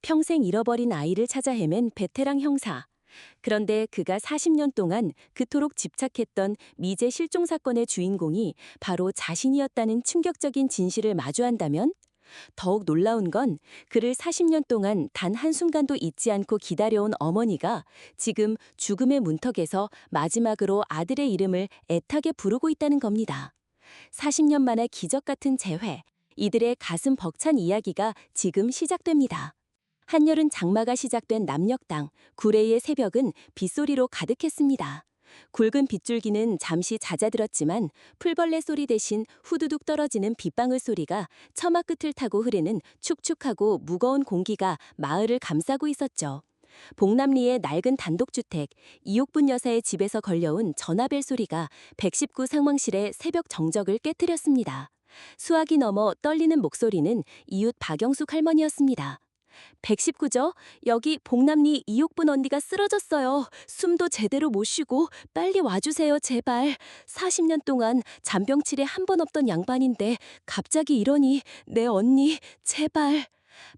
평생 잃어버린 아이를 찾아 헤맨 베테랑 형사. 그런데 그가 40년 동안 그토록 집착했던 미제 실종 사건의 주인공이 바로 자신이었다는 충격적인 진실을 마주한다면, 더욱 놀라운 건 그를 40년 동안 단 한순간도 잊지 않고 기다려온 어머니가 지금 죽음의 문턱에서 마지막으로 아들의 이름을 애타게 부르고 있다는 겁니다. 40년 만의 기적 같은 재회, 이들의 가슴 벅찬 이야기가 지금 시작됩니다. 한여름 장마가 시작된 남녘땅, 구레이의 새벽은 빗소리로 가득했습니다. 굵은 빗줄기는 잠시 잦아들었지만 풀벌레 소리 대신 후두둑 떨어지는 빗방울 소리가 처마 끝을 타고 흐르는 축축하고 무거운 공기가 마을을 감싸고 있었죠. 봉남리의 낡은 단독주택, 이옥분 여사의 집에서 걸려온 전화벨 소리가 119 상황실의 새벽 정적을 깨뜨렸습니다. 수화기 넘어 떨리는 목소리는 이웃 박영숙 할머니였습니다. 119죠? 여기 봉남리 이옥분 언니가 쓰러졌어요. 숨도 제대로 못 쉬고 빨리 와주세요, 제발. 40년 동안 잔병치레 한 번 없던 양반인데 갑자기 이러니 내 언니, 제발.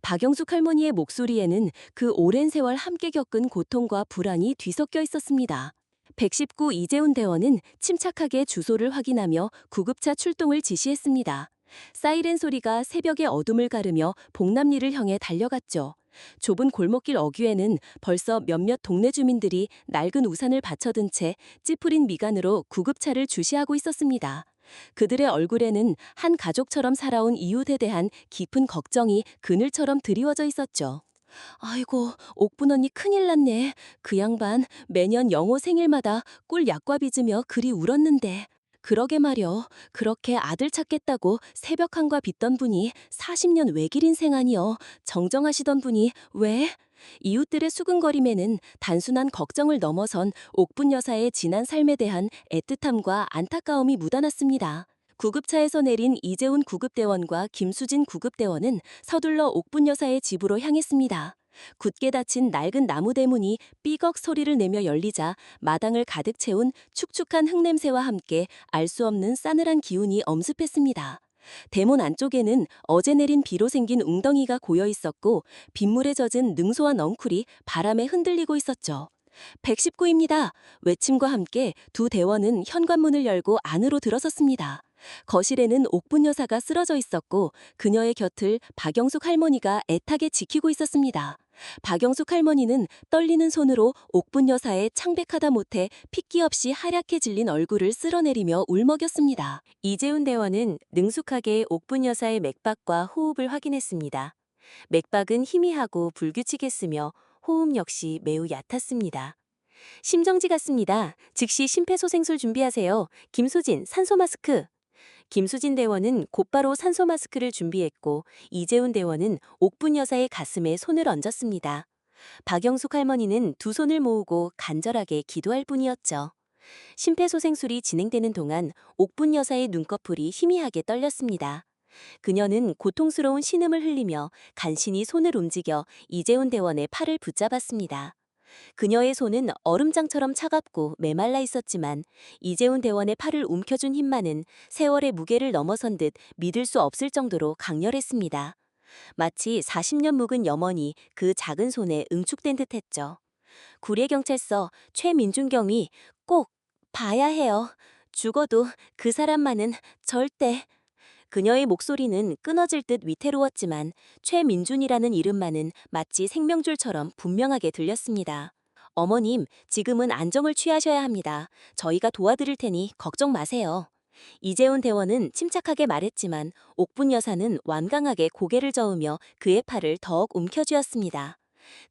박영숙 할머니의 목소리에는 그 오랜 세월 함께 겪은 고통과 불안이 뒤섞여 있었습니다. 119 이재훈 대원은 침착하게 주소를 확인하며 구급차 출동을 지시했습니다. 사이렌 소리가 새벽의 어둠을 가르며 봉남리를 향해 달려갔죠. 좁은 골목길 어귀에는 벌써 몇몇 동네 주민들이 낡은 우산을 받쳐든 채 찌푸린 미간으로 구급차를 주시하고 있었습니다. 그들의 얼굴에는 한 가족처럼 살아온 이웃에 대한 깊은 걱정이 그늘처럼 드리워져 있었죠. 아이고, 옥분 언니 큰일 났네. 그 양반 매년 영호 생일마다 꿀 약과 빚으며 그리 울었는데. 그러게 말여, 그렇게 아들 찾겠다고 새벽 한과 빚던 분이 40년 외길 인생 아니여. 정정하시던 분이 왜? 이웃들의 수근거림에는 단순한 걱정을 넘어선 옥분 여사의 지난 삶에 대한 애틋함과 안타까움이 묻어났습니다. 구급차에서 내린 이재훈 구급대원과 김수진 구급대원은 서둘러 옥분 여사의 집으로 향했습니다. 굳게 닫힌 낡은 나무 대문이 삐걱 소리를 내며 열리자 마당을 가득 채운 축축한 흙냄새와 함께 알 수 없는 싸늘한 기운이 엄습했습니다. 대문 안쪽에는 어제 내린 비로 생긴 웅덩이가 고여 있었고 빗물에 젖은 능소한 넝쿨이 바람에 흔들리고 있었죠. 119입니다. 외침과 함께 두 대원은 현관문을 열고 안으로 들어섰습니다. 거실에는 옥분 여사가 쓰러져 있었고 그녀의 곁을 박영숙 할머니가 애타게 지키고 있었습니다. 박영숙 할머니는 떨리는 손으로 옥분 여사의 창백하다 못해 핏기 없이 하얗게 질린 얼굴을 쓸어내리며 울먹였습니다. 이재훈 대원은 능숙하게 옥분 여사의 맥박과 호흡을 확인했습니다. 맥박은 희미하고 불규칙했으며 호흡 역시 매우 얕았습니다. 심정지 같습니다. 즉시 심폐소생술 준비하세요. 김수진, 산소 마스크. 김수진 대원은 곧바로 산소 마스크를 준비했고 이재훈 대원은 옥분 여사의 가슴에 손을 얹었습니다. 박영숙 할머니는 두 손을 모으고 간절하게 기도할 뿐이었죠. 심폐소생술이 진행되는 동안 옥분 여사의 눈꺼풀이 희미하게 떨렸습니다. 그녀는 고통스러운 신음을 흘리며 간신히 손을 움직여 이재훈 대원의 팔을 붙잡았습니다. 그녀의 손은 얼음장처럼 차갑고 메말라 있었지만 이재훈 대원의 팔을 움켜준 힘만은 세월의 무게를 넘어선 듯 믿을 수 없을 정도로 강렬했습니다. 마치 40년 묵은 염원이 그 작은 손에 응축된 듯했죠. 구례경찰서 최민준경이 꼭 봐야 해요. 죽어도 그 사람만은 절대. 그녀의 목소리는 끊어질 듯 위태로웠지만 최민준이라는 이름만은 마치 생명줄처럼 분명하게 들렸습니다. 어머님, 지금은 안정을 취하셔야 합니다. 저희가 도와드릴 테니 걱정 마세요. 이재훈 대원은 침착하게 말했지만 옥분 여사는 완강하게 고개를 저으며 그의 팔을 더욱 움켜쥐었습니다.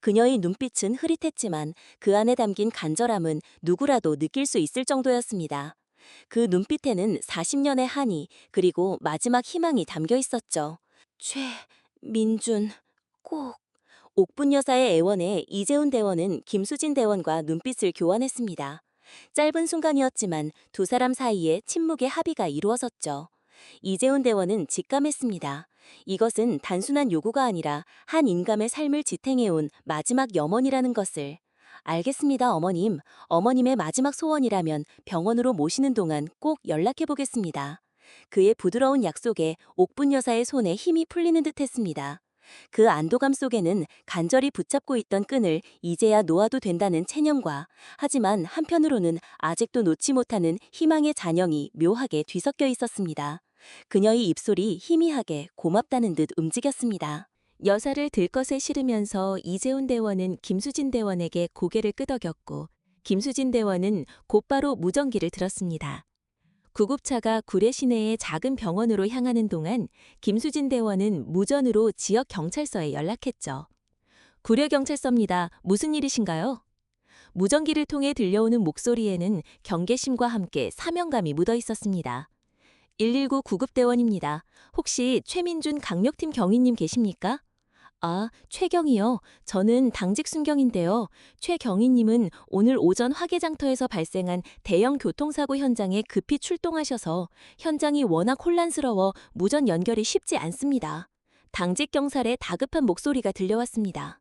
그녀의 눈빛은 흐릿했지만 그 안에 담긴 간절함은 누구라도 느낄 수 있을 정도였습니다. 그 눈빛에는 40년의 한이 그리고 마지막 희망이 담겨 있었죠. 최민준, 꼭. 옥분 여사의 애원에 이재훈 대원은 김수진 대원과 눈빛을 교환했습니다. 짧은 순간이었지만 두 사람 사이에 침묵의 합의가 이루어졌죠. 이재훈 대원은 직감했습니다. 이것은 단순한 요구가 아니라 한 인감의 삶을 지탱해온 마지막 염원이라는 것을. 알겠습니다, 어머님. 어머님의 마지막 소원이라면 병원으로 모시는 동안 꼭 연락해보겠습니다. 그의 부드러운 약속에 옥분 여사의 손에 힘이 풀리는 듯했습니다. 그 안도감 속에는 간절히 붙잡고 있던 끈을 이제야 놓아도 된다는 체념과, 하지만 한편으로는 아직도 놓지 못하는 희망의 잔영이 묘하게 뒤섞여 있었습니다. 그녀의 입술이 희미하게 고맙다는 듯 움직였습니다. 여사를 들것에 실으면서 이재훈 대원은 김수진 대원에게 고개를 끄덕였고, 김수진 대원은 곧바로 무전기를 들었습니다. 구급차가 구례 시내의 작은 병원으로 향하는 동안 김수진 대원은 무전으로 지역 경찰서에 연락했죠. 구례경찰서입니다. 무슨 일이신가요? 무전기를 통해 들려오는 목소리에는 경계심과 함께 사명감이 묻어 있었습니다. 119 구급대원입니다. 혹시 최민준 강력팀 경위님 계십니까? 아, 최경이요. 저는 당직 순경인데요. 최경희님은 오늘 오전 화개장터에서 발생한 대형 교통사고 현장에 급히 출동하셔서 현장이 워낙 혼란스러워 무전 연결이 쉽지 않습니다. 당직 경찰의 다급한 목소리가 들려왔습니다.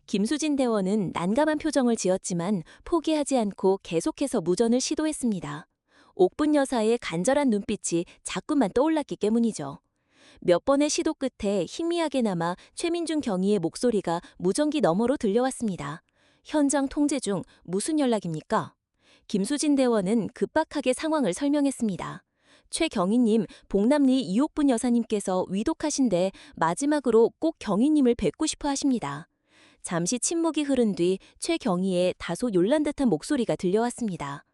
김수진 대원은 난감한 표정을 지었지만 포기하지 않고 계속해서 무전을 시도했습니다. 옥분 여사의 간절한 눈빛이 자꾸만 떠올랐기 때문이죠. 몇 번의 시도 끝에 희미하게나마 최민준 경위의 목소리가 무전기 너머로 들려왔습니다. 현장 통제 중 무슨 연락입니까? 김수진 대원은 급박하게 상황을 설명했습니다. 최경희님, 봉남리 이옥분 여사님께서 위독하신데 마지막으로 꼭 경희님을 뵙고 싶어 하십니다. 잠시 침묵이 흐른 뒤 최경희의 다소 놀란 듯한 목소리가 들려왔습니다.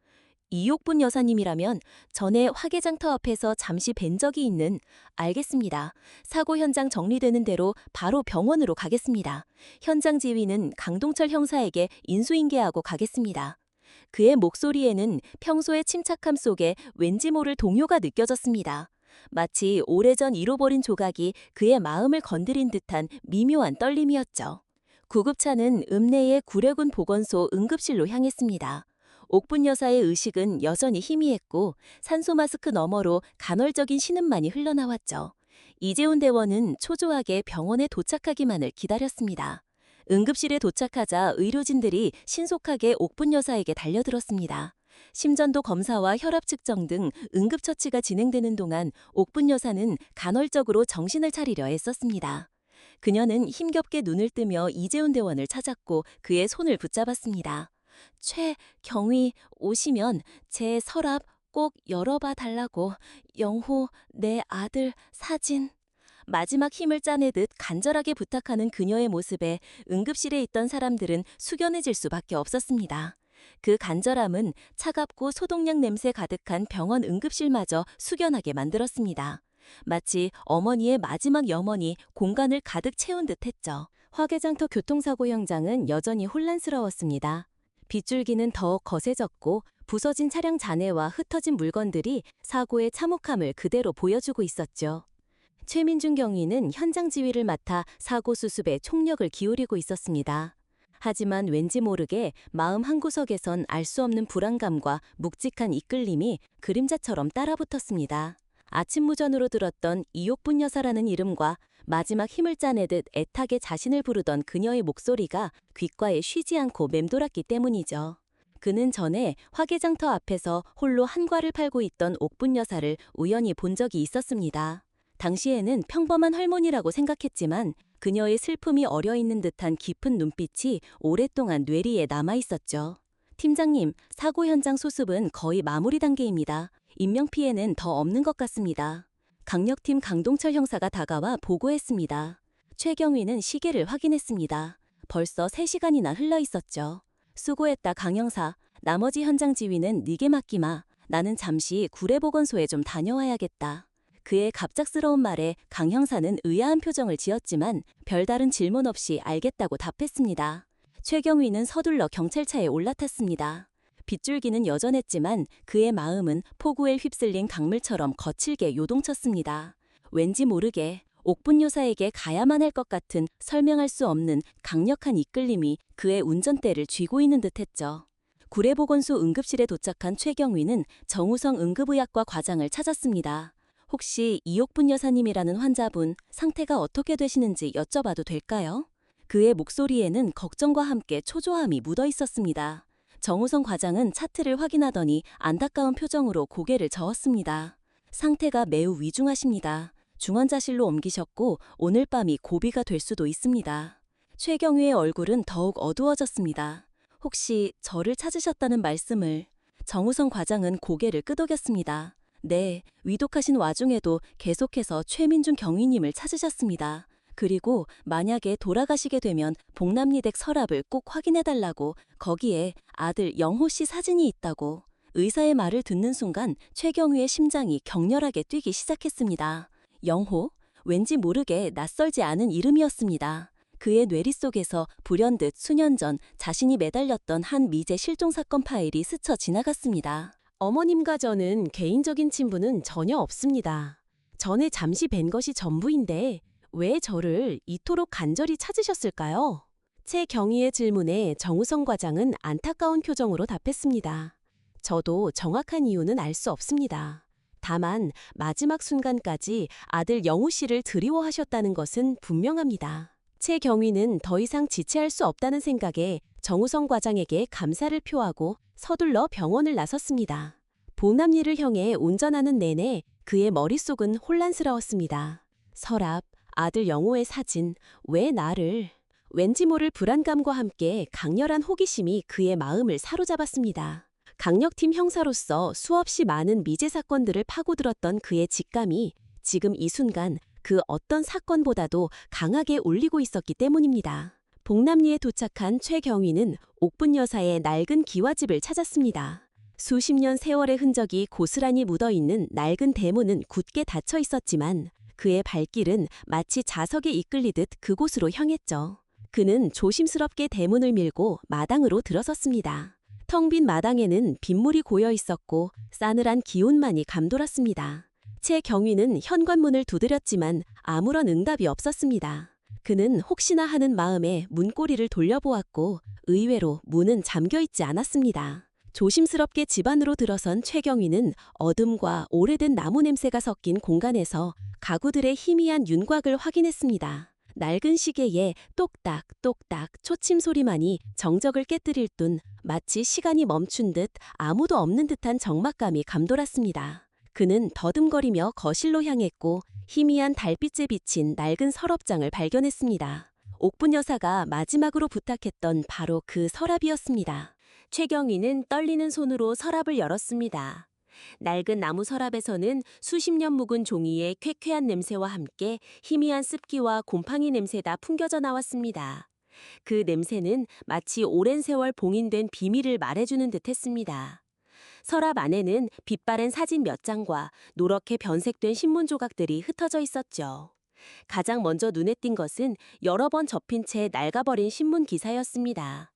이옥분 여사님이라면 전에 화개장터 앞에서 잠시 뵌 적이 있는. 알겠습니다. 사고 현장 정리되는 대로 바로 병원으로 가겠습니다. 현장 지휘는 강동철 형사에게 인수인계하고 가겠습니다. 그의 목소리에는 평소의 침착함 속에 왠지 모를 동요가 느껴졌습니다. 마치 오래전 잃어버린 조각이 그의 마음을 건드린 듯한 미묘한 떨림이었죠. 구급차는 읍내의 구례군 보건소 응급실로 향했습니다. 옥분 여사의 의식은 여전히 희미했고 산소 마스크 너머로 간헐적인 신음만이 흘러나왔죠. 이재훈 대원은 초조하게 병원에 도착하기만을 기다렸습니다. 응급실에 도착하자 의료진들이 신속하게 옥분 여사에게 달려들었습니다. 심전도 검사와 혈압 측정 등 응급처치가 진행되는 동안 옥분 여사는 간헐적으로 정신을 차리려 애썼습니다. 그녀는 힘겹게 눈을 뜨며 이재훈 대원을 찾았고 그의 손을 붙잡았습니다. 최경희 오시면 제 서랍 꼭 열어봐 달라고. 영호, 내 아들 사진. 마지막 힘을 짜내듯 간절하게 부탁하는 그녀의 모습에 응급실에 있던 사람들은 숙연해질 수밖에 없었습니다. 그 간절함은 차갑고 소독약 냄새 가득한 병원 응급실마저 숙연하게 만들었습니다. 마치 어머니의 마지막 염원이 공간을 가득 채운 듯했죠. 화개장터 교통사고 현장은 여전히 혼란스러웠습니다. 빗줄기는 더욱 거세졌고 부서진 차량 잔해와 흩어진 물건들이 사고의 참혹함을 그대로 보여주고 있었죠. 최민준 경위는 현장 지휘를 맡아 사고 수습에 총력을 기울이고 있었습니다. 하지만 왠지 모르게 마음 한구석에선 알 수 없는 불안감과 묵직한 이끌림이 그림자처럼 따라붙었습니다. 아침 무전으로 들었던 이옥분 여사라는 이름과 마지막 힘을 짜내듯 애타게 자신을 부르던 그녀의 목소리가 귓가에 쉬지 않고 맴돌았기 때문이죠. 그는 전에 화개장터 앞에서 홀로 한과를 팔고 있던 옥분 여사를 우연히 본 적이 있었습니다. 당시에는 평범한 할머니라고 생각했지만 그녀의 슬픔이 어려있는 듯한 깊은 눈빛이 오랫동안 뇌리에 남아있었죠. 팀장님, 사고 현장 수습은 거의 마무리 단계입니다. 인명피해는 더 없는 것 같습니다. 강력팀 강동철 형사가 다가와 보고했습니다. 최경위는 시계를 확인했습니다. 벌써 3시간이나 흘러 있었죠. 수고했다 강 형사. 나머지 현장 지휘는 네게 맡기마. 나는 잠시 구례보건소에 좀 다녀와야겠다. 그의 갑작스러운 말에 강 형사는 의아한 표정을 지었지만 별다른 질문 없이 알겠다고 답했습니다. 최경위는 서둘러 경찰차에 올라탔습니다. 빗줄기는 여전했지만 그의 마음은 폭우에 휩쓸린 강물처럼 거칠게 요동쳤습니다. 왠지 모르게 옥분 여사에게 가야만 할 것 같은 설명할 수 없는 강력한 이끌림이 그의 운전대를 쥐고 있는 듯했죠. 구례보건소 응급실에 도착한 최경위는 정우성 응급의학과 과장을 찾았습니다. 혹시 이옥분 여사님이라는 환자분 상태가 어떻게 되시는지 여쭤봐도 될까요? 그의 목소리에는 걱정과 함께 초조함이 묻어 있었습니다. 정우성 과장은 차트를 확인하더니 안타까운 표정으로 고개를 저었습니다. 상태가 매우 위중하십니다. 중환자실로 옮기셨고 오늘 밤이 고비가 될 수도 있습니다. 최경위의 얼굴은 더욱 어두워졌습니다. 혹시 저를 찾으셨다는 말씀을? 정우성 과장은 고개를 끄덕였습니다. 네, 위독하신 와중에도 계속해서 최민준 경위님을 찾으셨습니다. 그리고 만약에 돌아가시게 되면 복남리댁 서랍을 꼭 확인해달라고, 거기에 아들 영호 씨 사진이 있다고. 의사의 말을 듣는 순간 최경위의 심장이 격렬하게 뛰기 시작했습니다. 영호? 왠지 모르게 낯설지 않은 이름이었습니다. 그의 뇌리 속에서 불현듯 수년 전 자신이 매달렸던 한 미제 실종 사건 파일이 스쳐 지나갔습니다. 어머님과 저는 개인적인 친분은 전혀 없습니다. 전에 잠시 뵌 것이 전부인데 왜 저를 이토록 간절히 찾으셨을까요? 최경희의 질문에 정우성 과장은 안타까운 표정으로 답했습니다. 저도 정확한 이유는 알 수 없습니다. 다만 마지막 순간까지 아들 영우 씨를 그리워하셨다는 것은 분명합니다. 최경희는 더 이상 지체할 수 없다는 생각에 정우성 과장에게 감사를 표하고 서둘러 병원을 나섰습니다. 복남리를 향해 운전하는 내내 그의 머릿속은 혼란스러웠습니다. 서랍, 아들 영호의 사진, 왜 나를? 왠지 모를 불안감과 함께 강렬한 호기심이 그의 마음을 사로잡았습니다. 강력팀 형사로서 수없이 많은 미제 사건들을 파고들었던 그의 직감이 지금 이 순간 그 어떤 사건보다도 강하게 울리고 있었기 때문입니다. 복남리에 도착한 최경위는 옥분 여사의 낡은 기와집을 찾았습니다. 수십 년 세월의 흔적이 고스란히 묻어있는 낡은 대문은 굳게 닫혀 있었지만 그의 발길은 마치 자석에 이끌리듯 그곳으로 향했죠. 그는 조심스럽게 대문을 밀고 마당으로 들어섰습니다. 텅 빈 마당에는 빗물이 고여 있었고 싸늘한 기운만이 감돌았습니다. 최경위는 현관문을 두드렸지만 아무런 응답이 없었습니다. 그는 혹시나 하는 마음에 문고리를 돌려보았고 의외로 문은 잠겨있지 않았습니다. 조심스럽게 집 안으로 들어선 최경위는 어둠과 오래된 나무 냄새가 섞인 공간에서 가구들의 희미한 윤곽을 확인했습니다. 낡은 시계에 똑딱 똑딱 초침 소리만이 정적을 깨뜨릴 뿐 마치 시간이 멈춘 듯 아무도 없는 듯한 적막감이 감돌았습니다. 그는 더듬거리며 거실로 향했고 희미한 달빛에 비친 낡은 서랍장을 발견했습니다. 옥분 여사가 마지막으로 부탁했던 바로 그 서랍이었습니다. 최경위는 떨리는 손으로 서랍을 열었습니다. 낡은 나무 서랍에서는 수십 년 묵은 종이의 쾌쾌한 냄새와 함께 희미한 습기와 곰팡이 냄새가 풍겨져 나왔습니다. 그 냄새는 마치 오랜 세월 봉인된 비밀을 말해주는 듯했습니다. 서랍 안에는 빛바랜 사진 몇 장과 노랗게 변색된 신문 조각들이 흩어져 있었죠. 가장 먼저 눈에 띈 것은 여러 번 접힌 채 낡아버린 신문 기사였습니다.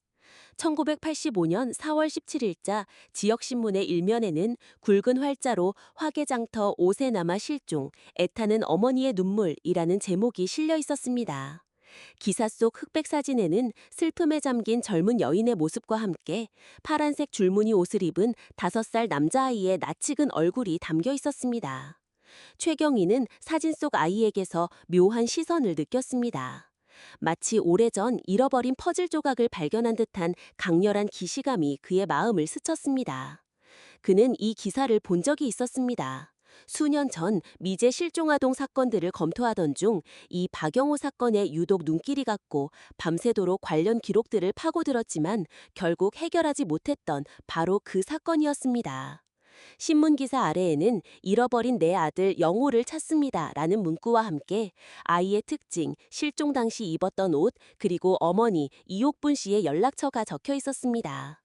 1985년 4월 17일자 지역신문의 일면에는 굵은 활자로 화개장터 5세 남아 실종, 애타는 어머니의 눈물이라는 제목이 실려 있었습니다. 기사 속 흑백 사진에는 슬픔에 잠긴 젊은 여인의 모습과 함께 파란색 줄무늬 옷을 입은 5살 남자아이의 낯익은 얼굴이 담겨 있었습니다. 최경위는 사진 속 아이에게서 묘한 시선을 느꼈습니다. 마치 오래전 잃어버린 퍼즐 조각을 발견한 듯한 강렬한 기시감이 그의 마음을 스쳤습니다. 그는 이 기사를 본 적이 있었습니다. 수년 전 미제 실종아동 사건들을 검토하던 중 이 박영호 사건에 유독 눈길이 갔고 밤새도록 관련 기록들을 파고들었지만 결국 해결하지 못했던 바로 그 사건이었습니다. 신문 기사 아래에는 잃어버린 내 아들 영호를 찾습니다 라는 문구와 함께 아이의 특징, 실종 당시 입었던 옷, 그리고 어머니 이옥분 씨의 연락처가 적혀 있었습니다.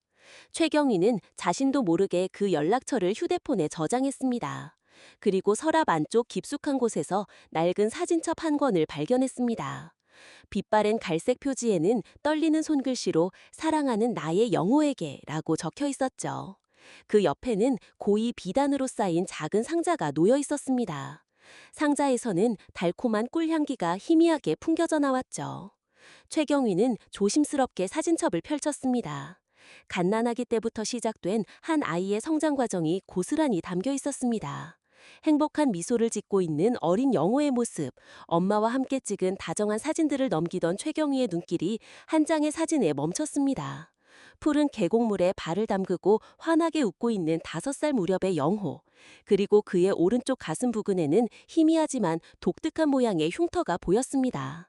최경위는 자신도 모르게 그 연락처를 휴대폰에 저장했습니다. 그리고 서랍 안쪽 깊숙한 곳에서 낡은 사진첩 한 권을 발견했습니다. 빛바랜 갈색 표지에는 떨리는 손글씨로 사랑하는 나의 영호에게 라고 적혀 있었죠. 그 옆에는 고이 비단으로 쌓인 작은 상자가 놓여 있었습니다. 상자에서는 달콤한 꿀향기가 희미하게 풍겨져 나왔죠. 최경위는 조심스럽게 사진첩을 펼쳤습니다. 갓난아기 때부터 시작된 한 아이의 성장 과정이 고스란히 담겨 있었습니다. 행복한 미소를 짓고 있는 어린 영호의 모습, 엄마와 함께 찍은 다정한 사진들을 넘기던 최경위의 눈길이 한 장의 사진에 멈췄습니다. 푸른 계곡물에 발을 담그고 환하게 웃고 있는 5살 무렵의 영호. 그리고 그의 오른쪽 가슴 부근에는 희미하지만 독특한 모양의 흉터가 보였습니다.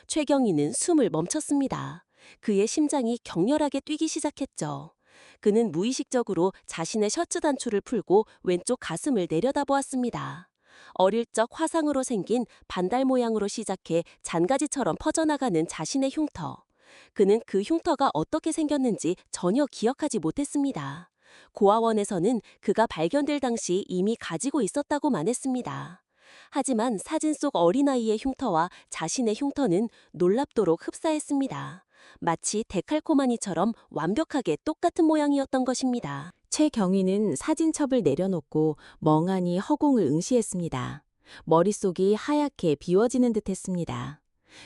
최경희는 숨을 멈췄습니다. 그의 심장이 격렬하게 뛰기 시작했죠. 그는 무의식적으로 자신의 셔츠 단추를 풀고 왼쪽 가슴을 내려다보았습니다. 어릴 적 화상으로 생긴 반달 모양으로 시작해 잔가지처럼 퍼져나가는 자신의 흉터. 그는 그 흉터가 어떻게 생겼는지 전혀 기억하지 못했습니다. 고아원에서는 그가 발견될 당시 이미 가지고 있었다고만 했습니다. 하지만 사진 속 어린아이의 흉터와 자신의 흉터는 놀랍도록 흡사했습니다. 마치 데칼코마니처럼 완벽하게 똑같은 모양이었던 것입니다. 최경희는 사진첩을 내려놓고 멍하니 허공을 응시했습니다. 머릿속이 하얗게 비워지는 듯했습니다.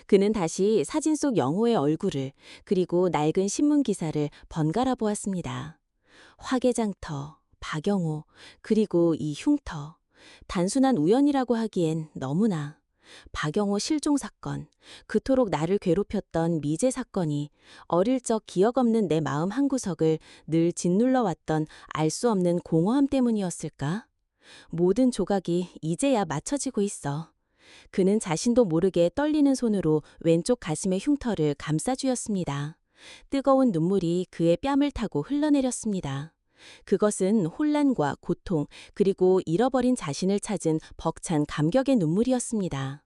그는 다시 사진 속 영호의 얼굴을 그리고 낡은 신문 기사를 번갈아 보았습니다. 화개장터, 박영호, 그리고 이 흉터. 단순한 우연이라고 하기엔 너무나. 박영호 실종 사건, 그토록 나를 괴롭혔던 미제 사건이 어릴 적 기억 없는 내 마음 한구석을 늘 짓눌러 왔던 알 수 없는 공허함 때문이었을까? 모든 조각이 이제야 맞춰지고 있어. 그는 자신도 모르게 떨리는 손으로 왼쪽 가슴의 흉터를 감싸주었습니다. 뜨거운 눈물이 그의 뺨을 타고 흘러내렸습니다. 그것은 혼란과 고통, 그리고 잃어버린 자신을 찾은 벅찬 감격의 눈물이었습니다.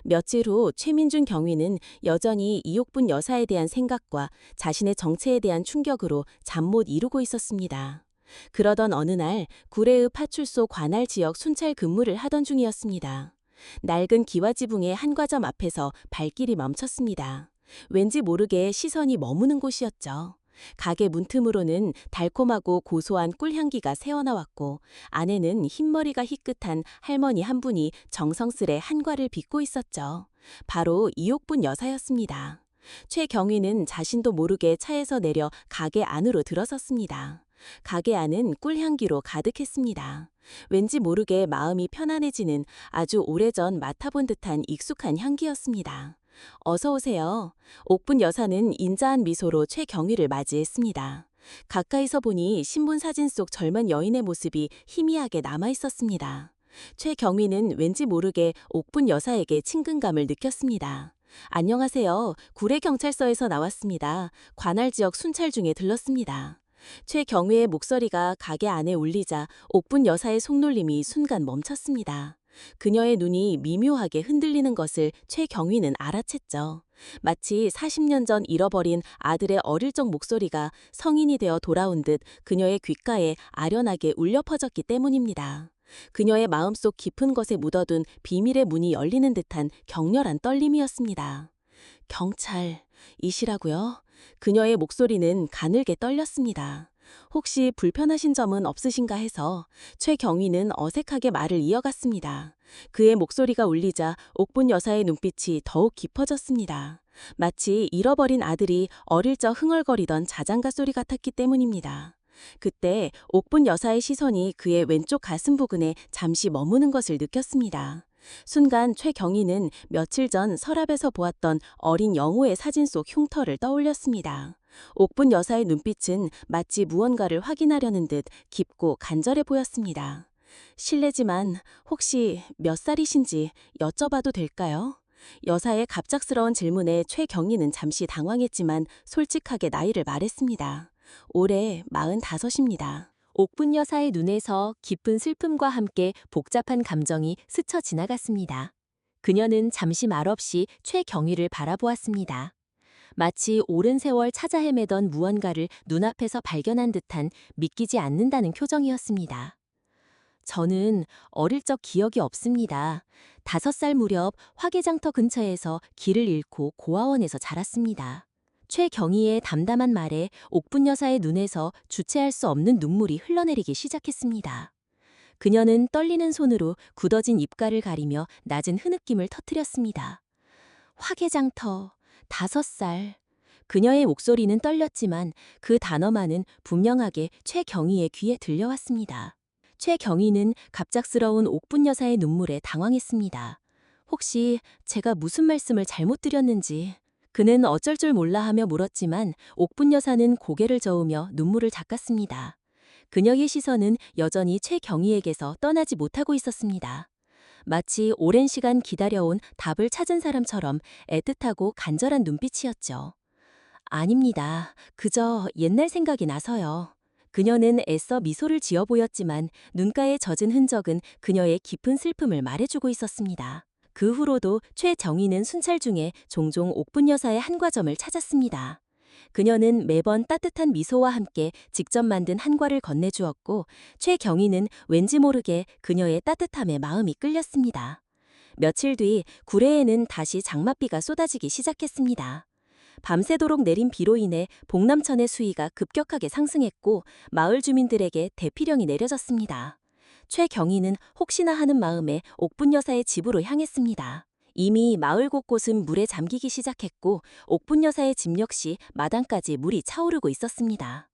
며칠 후 최민준 경위는 여전히 이옥분 여사에 대한 생각과 자신의 정체에 대한 충격으로 잠 못 이루고 있었습니다. 그러던 어느 날 구례의 파출소 관할 지역 순찰 근무를 하던 중이었습니다. 낡은 기와지붕의 한과점 앞에서 발길이 멈췄습니다. 왠지 모르게 시선이 머무는 곳이었죠. 가게 문틈으로는 달콤하고 고소한 꿀향기가 새어나왔고 안에는 흰머리가 희끗한 할머니 한 분이 정성스레 한과를 빚고 있었죠. 바로 이옥분 여사였습니다. 최경희는 자신도 모르게 차에서 내려 가게 안으로 들어섰습니다. 가게 안은 꿀향기로 가득했습니다. 왠지 모르게 마음이 편안해지는 아주 오래전 맡아본 듯한 익숙한 향기였습니다. 어서 오세요. 옥분 여사는 인자한 미소로 최경희를 맞이했습니다. 가까이서 보니 신분 사진 속 젊은 여인의 모습이 희미하게 남아 있었습니다. 최경희는 왠지 모르게 옥분 여사에게 친근감을 느꼈습니다. 안녕하세요. 구례경찰서에서 나왔습니다. 관할 지역 순찰 중에 들렀습니다. 최경희의 목소리가 가게 안에 울리자 옥분 여사의 속놀림이 순간 멈췄습니다. 그녀의 눈이 미묘하게 흔들리는 것을 최경희는 알아챘죠. 마치 40년 전 잃어버린 아들의 어릴 적 목소리가 성인이 되어 돌아온 듯 그녀의 귓가에 아련하게 울려 퍼졌기 때문입니다. 그녀의 마음속 깊은 것에 묻어둔 비밀의 문이 열리는 듯한 격렬한 떨림이었습니다. 경찰이시라고요? 그녀의 목소리는 가늘게 떨렸습니다. 혹시 불편하신 점은 없으신가 해서 최경희는 어색하게 말을 이어갔습니다. 그의 목소리가 울리자 옥분 여사의 눈빛이 더욱 깊어졌습니다. 마치 잃어버린 아들이 어릴 적 흥얼거리던 자장가 소리 같았기 때문입니다. 그때 옥분 여사의 시선이 그의 왼쪽 가슴 부근에 잠시 머무는 것을 느꼈습니다. 순간 최경희는 며칠 전 서랍에서 보았던 어린 영호의 사진 속 흉터를 떠올렸습니다. 옥분 여사의 눈빛은 마치 무언가를 확인하려는 듯 깊고 간절해 보였습니다. 실례지만 혹시 몇 살이신지 여쭤봐도 될까요? 여사의 갑작스러운 질문에 최경희는 잠시 당황했지만 솔직하게 나이를 말했습니다. 올해 45입니다. 옥분 여사의 눈에서 깊은 슬픔과 함께 복잡한 감정이 스쳐 지나갔습니다. 그녀는 잠시 말없이 최경희를 바라보았습니다. 마치 오랜 세월 찾아 헤매던 무언가를 눈앞에서 발견한 듯한 믿기지 않는다는 표정이었습니다. 저는 어릴 적 기억이 없습니다. 5살 무렵 화개장터 근처에서 길을 잃고 고아원에서 자랐습니다. 최경희의 담담한 말에 옥분 여사의 눈에서 주체할 수 없는 눈물이 흘러내리기 시작했습니다. 그녀는 떨리는 손으로 굳어진 입가를 가리며 낮은 흐느낌을 터뜨렸습니다. 화개장터, 5살. 그녀의 목소리는 떨렸지만 그 단어만은 분명하게 최경희의 귀에 들려왔습니다. 최경희는 갑작스러운 옥분 여사의 눈물에 당황했습니다. 혹시 제가 무슨 말씀을 잘못 드렸는지. 그는 어쩔 줄 몰라 하며 물었지만 옥분 여사는 고개를 저으며 눈물을 닦았습니다. 그녀의 시선은 여전히 최경희에게서 떠나지 못하고 있었습니다. 마치 오랜 시간 기다려온 답을 찾은 사람처럼 애틋하고 간절한 눈빛이었죠. 아닙니다. 그저 옛날 생각이 나서요. 그녀는 애써 미소를 지어 보였지만 눈가에 젖은 흔적은 그녀의 깊은 슬픔을 말해주고 있었습니다. 그 후로도 최정희는 순찰 중에 종종 옥분 여사의 한과점을 찾았습니다. 그녀는 매번 따뜻한 미소와 함께 직접 만든 한과를 건네주었고 최경희는 왠지 모르게 그녀의 따뜻함에 마음이 끌렸습니다. 며칠 뒤 구례에는 다시 장맛비가 쏟아지기 시작했습니다. 밤새도록 내린 비로 인해 복남천의 수위가 급격하게 상승했고 마을 주민들에게 대피령이 내려졌습니다. 최경희는 혹시나 하는 마음에 옥분 여사의 집으로 향했습니다. 이미 마을 곳곳은 물에 잠기기 시작했고 옥분 여사의 집 역시 마당까지 물이 차오르고 있었습니다.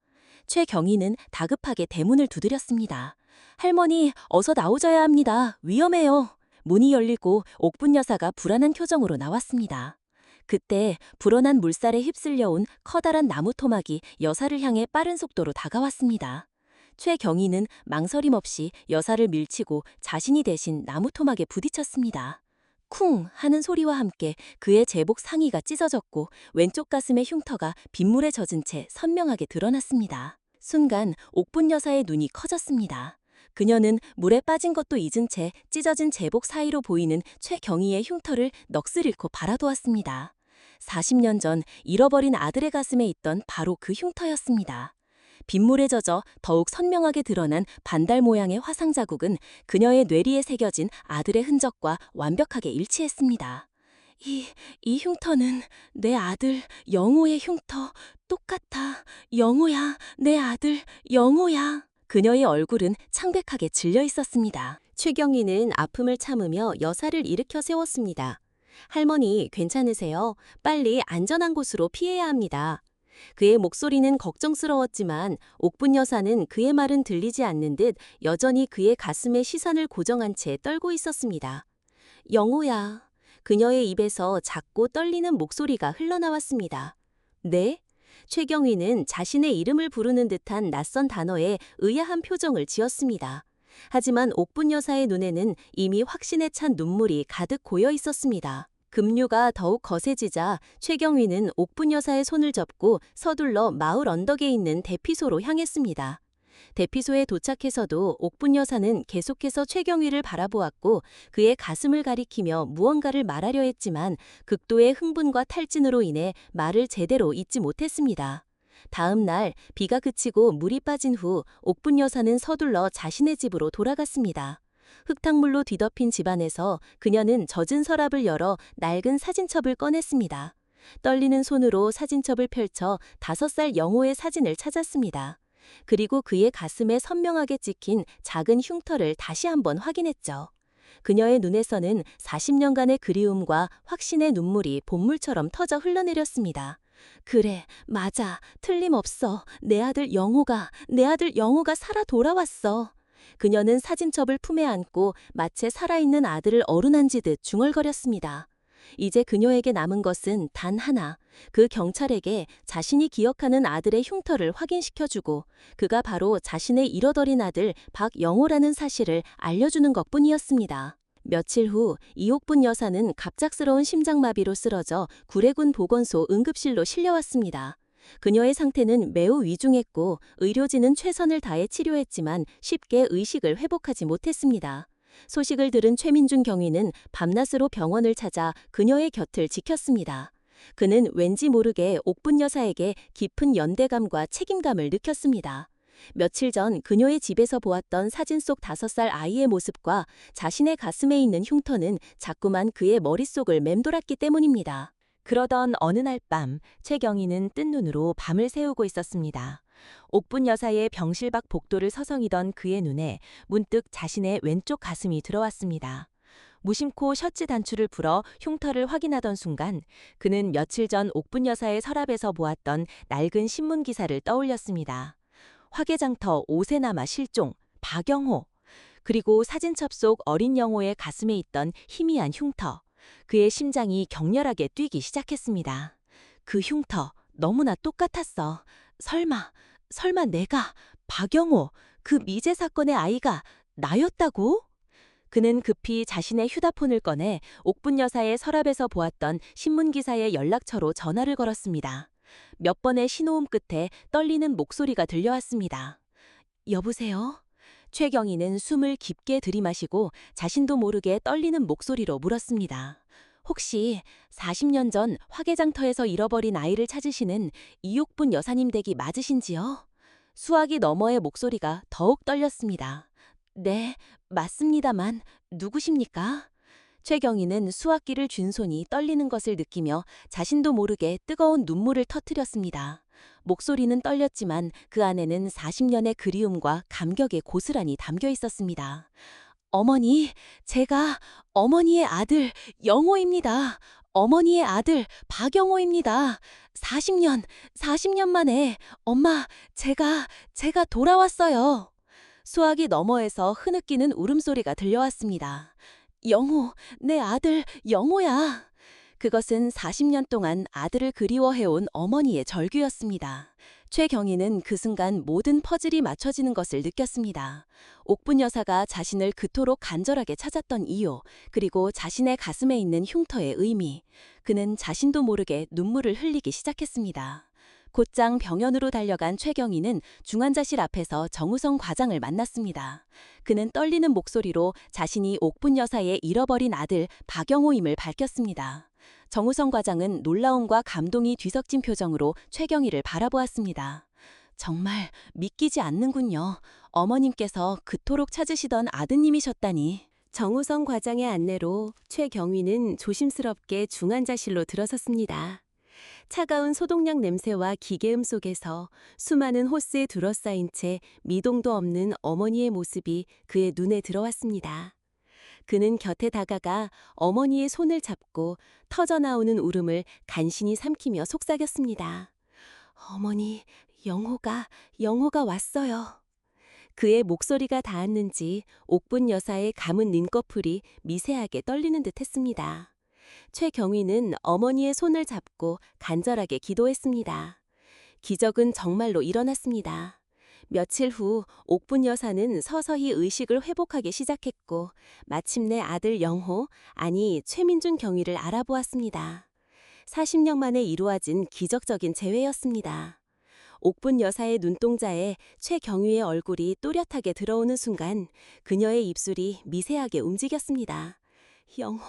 최경희는 다급하게 대문을 두드렸습니다. 할머니, 어서 나오셔야 합니다. 위험해요. 문이 열리고 옥분 여사가 불안한 표정으로 나왔습니다. 그때 불어난 물살에 휩쓸려온 커다란 나무 토막이 여사를 향해 빠른 속도로 다가왔습니다. 최경희는 망설임 없이 여사를 밀치고 자신이 대신 나무 토막에 부딪혔습니다. 쿵 하는 소리와 함께 그의 제복 상의가 찢어졌고 왼쪽 가슴의 흉터가 빗물에 젖은 채 선명하게 드러났습니다. 순간 옥분 여사의 눈이 커졌습니다. 그녀는 물에 빠진 것도 잊은 채 찢어진 제복 사이로 보이는 최경희의 흉터를 넋을 잃고 바라보았습니다. 40년 전 잃어버린 아들의 가슴에 있던 바로 그 흉터였습니다. 빗물에 젖어 더욱 선명하게 드러난 반달 모양의 화상 자국은 그녀의 뇌리에 새겨진 아들의 흔적과 완벽하게 일치했습니다. 이 흉터는 내 아들 영호의 흉터. 똑같아. 영호야, 내 아들 영호야. 그녀의 얼굴은 창백하게 질려 있었습니다. 최경희는 아픔을 참으며 여사를 일으켜 세웠습니다. 할머니, 괜찮으세요? 빨리 안전한 곳으로 피해야 합니다. 그의 목소리는 걱정스러웠지만 옥분 여사는 그의 말은 들리지 않는 듯 여전히 그의 가슴에 시선을 고정한 채 떨고 있었습니다. 영호야. 그녀의 입에서 작고 떨리는 목소리가 흘러나왔습니다. 네? 최경희는 자신의 이름을 부르는 듯한 낯선 단어에 의아한 표정을 지었습니다. 하지만 옥분 여사의 눈에는 이미 확신에 찬 눈물이 가득 고여 있었습니다. 급류가 더욱 거세지자 최경희는 옥분 여사의 손을 잡고 서둘러 마을 언덕에 있는 대피소로 향했습니다. 대피소에 도착해서도 옥분 여사는 계속해서 최경희를 바라보았고 그의 가슴을 가리키며 무언가를 말하려 했지만 극도의 흥분과 탈진으로 인해 말을 제대로 잇지 못했습니다. 다음 날 비가 그치고 물이 빠진 후 옥분 여사는 서둘러 자신의 집으로 돌아갔습니다. 흙탕물로 뒤덮인 집안에서 그녀는 젖은 서랍을 열어 낡은 사진첩을 꺼냈습니다. 떨리는 손으로 사진첩을 펼쳐 5살 영호의 사진을 찾았습니다. 그리고 그의 가슴에 선명하게 찍힌 작은 흉터를 다시 한번 확인했죠. 그녀의 눈에서는 40년간의 그리움과 확신의 눈물이 본물처럼 터져 흘러내렸습니다. 그래, 맞아. 틀림없어. 내 아들 영호가 살아 돌아왔어. 그녀는 사진첩을 품에 안고 마치 살아있는 아들을 어루만지듯 중얼거렸습니다. 이제 그녀에게 남은 것은 단 하나, 그 경찰에게 자신이 기억하는 아들의 흉터를 확인시켜주고 그가 바로 자신의 잃어버린 아들 박영호라는 사실을 알려주는 것뿐이었습니다. 며칠 후 이옥분 여사는 갑작스러운 심장마비로 쓰러져 구례군 보건소 응급실로 실려왔습니다. 그녀의 상태는 매우 위중했고 의료진은 최선을 다해 치료했지만 쉽게 의식을 회복하지 못했습니다. 소식을 들은 최민준 경위는 밤낮으로 병원을 찾아 그녀의 곁을 지켰습니다. 그는 왠지 모르게 옥분 여사에게 깊은 연대감과 책임감을 느꼈습니다. 며칠 전 그녀의 집에서 보았던 사진 속 5살 아이의 모습과 자신의 가슴에 있는 흉터는 자꾸만 그의 머릿속을 맴돌았기 때문입니다. 그러던 어느 날 밤 최경희는 뜬 눈으로 밤을 새우고 있었습니다. 옥분 여사의 병실박 복도를 서성이던 그의 눈에 문득 자신의 왼쪽 가슴이 들어왔습니다. 무심코 셔츠 단추를 풀어 흉터를 확인하던 순간 그는 며칠 전 옥분 여사의 서랍에서 보았던 낡은 신문 기사를 떠올렸습니다. 화개장터 5세남아 실종, 박영호. 그리고 사진첩 속 어린 영호의 가슴에 있던 희미한 흉터. 그의 심장이 격렬하게 뛰기 시작했습니다. 그 흉터 너무나 똑같았어. 설마 내가 박영호, 그 미제 사건의 아이가 나였다고? 그는 급히 자신의 휴대폰을 꺼내 옥분 여사의 서랍에서 보았던 신문기사의 연락처로 전화를 걸었습니다. 몇 번의 신호음 끝에 떨리는 목소리가 들려왔습니다. 여보세요? 최경희는 숨을 깊게 들이마시고 자신도 모르게 떨리는 목소리로 물었습니다. 혹시 40년 전 화개장터에서 잃어버린 아이를 찾으시는 이옥분 여사님 댁이 맞으신지요? 수화기 너머의 목소리가 더욱 떨렸습니다. 네, 맞습니다만 누구십니까? 최경희는 수화기를 쥔 손이 떨리는 것을 느끼며 자신도 모르게 뜨거운 눈물을 터뜨렸습니다. 목소리는 떨렸지만 그 안에는 40년의 그리움과 감격이 고스란히 담겨 있었습니다. 어머니, 제가 어머니의 아들 영호입니다. 어머니의 아들 박영호입니다. 40년 만에 엄마, 제가 돌아왔어요. 수화기 너머에서 흐느끼는 울음소리가 들려왔습니다. 영호, 내 아들 영호야. 그것은 40년 동안 아들을 그리워해온 어머니의 절규였습니다. 최경희는 그 순간 모든 퍼즐이 맞춰지는 것을 느꼈습니다. 옥분 여사가 자신을 그토록 간절하게 찾았던 이유, 그리고 자신의 가슴에 있는 흉터의 의미. 그는 자신도 모르게 눈물을 흘리기 시작했습니다. 곧장 병원으로 달려간 최경희는 중환자실 앞에서 정우성 과장을 만났습니다. 그는 떨리는 목소리로 자신이 옥분 여사의 잃어버린 아들 박영호임을 밝혔습니다. 정우성 과장은 놀라움과 감동이 뒤섞인 표정으로 최경희를 바라보았습니다. 정말 믿기지 않는군요. 어머님께서 그토록 찾으시던 아드님이셨다니. 정우성 과장의 안내로 최경희는 조심스럽게 중환자실로 들어섰습니다. 차가운 소독약 냄새와 기계음 속에서 수많은 호스에 둘러싸인 채 미동도 없는 어머니의 모습이 그의 눈에 들어왔습니다. 그는 곁에 다가가 어머니의 손을 잡고 터져나오는 울음을 간신히 삼키며 속삭였습니다. 어머니, 영호가 왔어요. 그의 목소리가 닿았는지 옥분 여사의 감은 눈꺼풀이 미세하게 떨리는 듯 했습니다. 최경희는 어머니의 손을 잡고 간절하게 기도했습니다. 기적은 정말로 일어났습니다. 며칠 후 옥분 여사는 서서히 의식을 회복하기 시작했고 마침내 아들 영호, 아니 최민준 경위를 알아보았습니다. 40년 만에 이루어진 기적적인 재회였습니다. 옥분 여사의 눈동자에 최경희의 얼굴이 또렷하게 들어오는 순간 그녀의 입술이 미세하게 움직였습니다. 영호,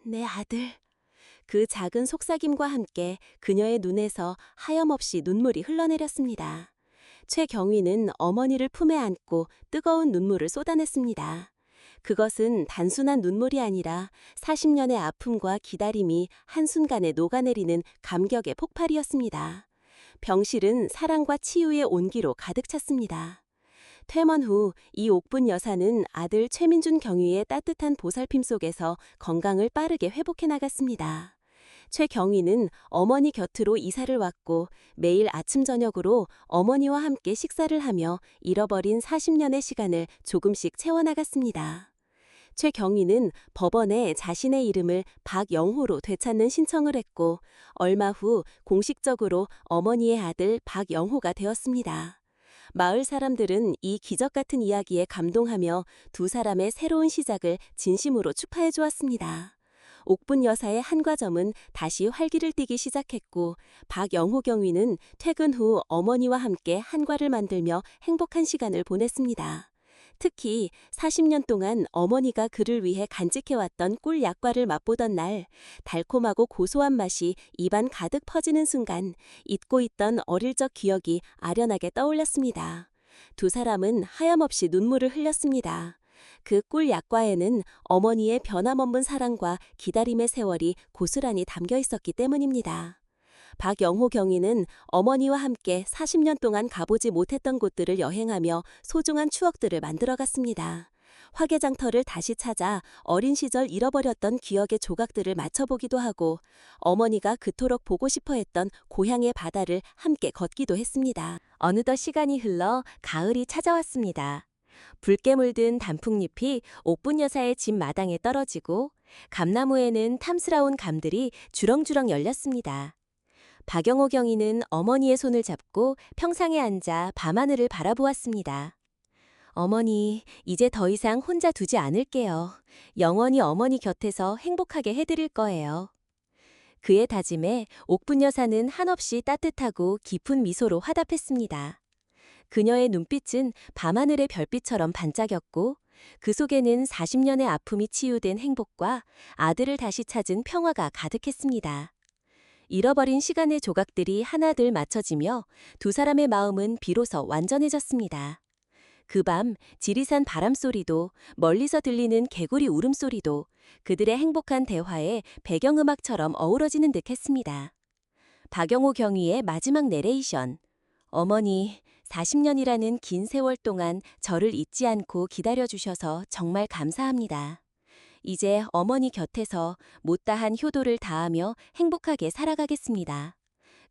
내 아들. 그 작은 속삭임과 함께 그녀의 눈에서 하염없이 눈물이 흘러내렸습니다. 최경희는 어머니를 품에 안고 뜨거운 눈물을 쏟아냈습니다. 그것은 단순한 눈물이 아니라 40년의 아픔과 기다림이 한순간에 녹아내리는 감격의 폭발이었습니다. 병실은 사랑과 치유의 온기로 가득 찼습니다. 퇴원 후 이 옥분 여사는 아들 최민준 경위의 따뜻한 보살핌 속에서 건강을 빠르게 회복해 나갔습니다. 최경희는 어머니 곁으로 이사를 왔고 매일 아침 저녁으로 어머니와 함께 식사를 하며 잃어버린 40년의 시간을 조금씩 채워나갔습니다. 최경희는 법원에 자신의 이름을 박영호로 되찾는 신청을 했고 얼마 후 공식적으로 어머니의 아들 박영호가 되었습니다. 마을 사람들은 이 기적 같은 이야기에 감동하며 두 사람의 새로운 시작을 진심으로 축하해 주었습니다. 옥분 여사의 한과점은 다시 활기를 띠기 시작했고 박영호 경위는 퇴근 후 어머니와 함께 한과를 만들며 행복한 시간을 보냈습니다. 특히 40년 동안 어머니가 그를 위해 간직해왔던 꿀 약과를 맛보던 날 달콤하고 고소한 맛이 입안 가득 퍼지는 순간 잊고 있던 어릴 적 기억이 아련하게 떠올랐습니다. 두 사람은 하염없이 눈물을 흘렸습니다. 그 꿀 약과에는 어머니의 변함없는 사랑과 기다림의 세월이 고스란히 담겨 있었기 때문입니다. 박영호 경위는 어머니와 함께 40년 동안 가보지 못했던 곳들을 여행하며 소중한 추억들을 만들어갔습니다. 화개장터를 다시 찾아 어린 시절 잃어버렸던 기억의 조각들을 맞춰보기도 하고 어머니가 그토록 보고 싶어 했던 고향의 바다를 함께 걷기도 했습니다. 어느덧 시간이 흘러 가을이 찾아왔습니다. 붉게 물든 단풍잎이 옥분 여사의 집 마당에 떨어지고 감나무에는 탐스러운 감들이 주렁주렁 열렸습니다. 박영호 경위는 어머니의 손을 잡고 평상에 앉아 밤하늘을 바라보았습니다. 어머니, 이제 더 이상 혼자 두지 않을게요. 영원히 어머니 곁에서 행복하게 해드릴 거예요. 그의 다짐에 옥분 여사는 한없이 따뜻하고 깊은 미소로 화답했습니다. 그녀의 눈빛은 밤하늘의 별빛처럼 반짝였고 그 속에는 40년의 아픔이 치유된 행복과 아들을 다시 찾은 평화가 가득했습니다. 잃어버린 시간의 조각들이 하나둘 맞춰지며 두 사람의 마음은 비로소 완전해졌습니다. 그 밤 지리산 바람소리도 멀리서 들리는 개구리 울음소리도 그들의 행복한 대화에 배경음악처럼 어우러지는 듯했습니다. 박영호 경위의 마지막 내레이션. 어머니, 40년이라는 긴 세월 동안 저를 잊지 않고 기다려주셔서 정말 감사합니다. 이제 어머니 곁에서 못다한 효도를 다하며 행복하게 살아가겠습니다.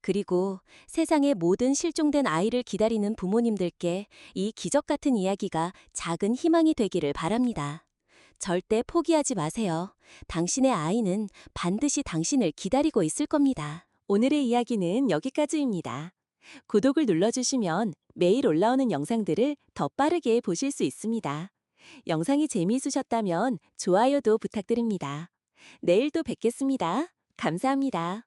그리고 세상의 모든 실종된 아이를 기다리는 부모님들께 이 기적 같은 이야기가 작은 희망이 되기를 바랍니다. 절대 포기하지 마세요. 당신의 아이는 반드시 당신을 기다리고 있을 겁니다. 오늘의 이야기는 여기까지입니다. 구독을 눌러주시면 매일 올라오는 영상들을 더 빠르게 보실 수 있습니다. 영상이 재미있으셨다면 좋아요도 부탁드립니다. 내일 또 뵙겠습니다. 감사합니다.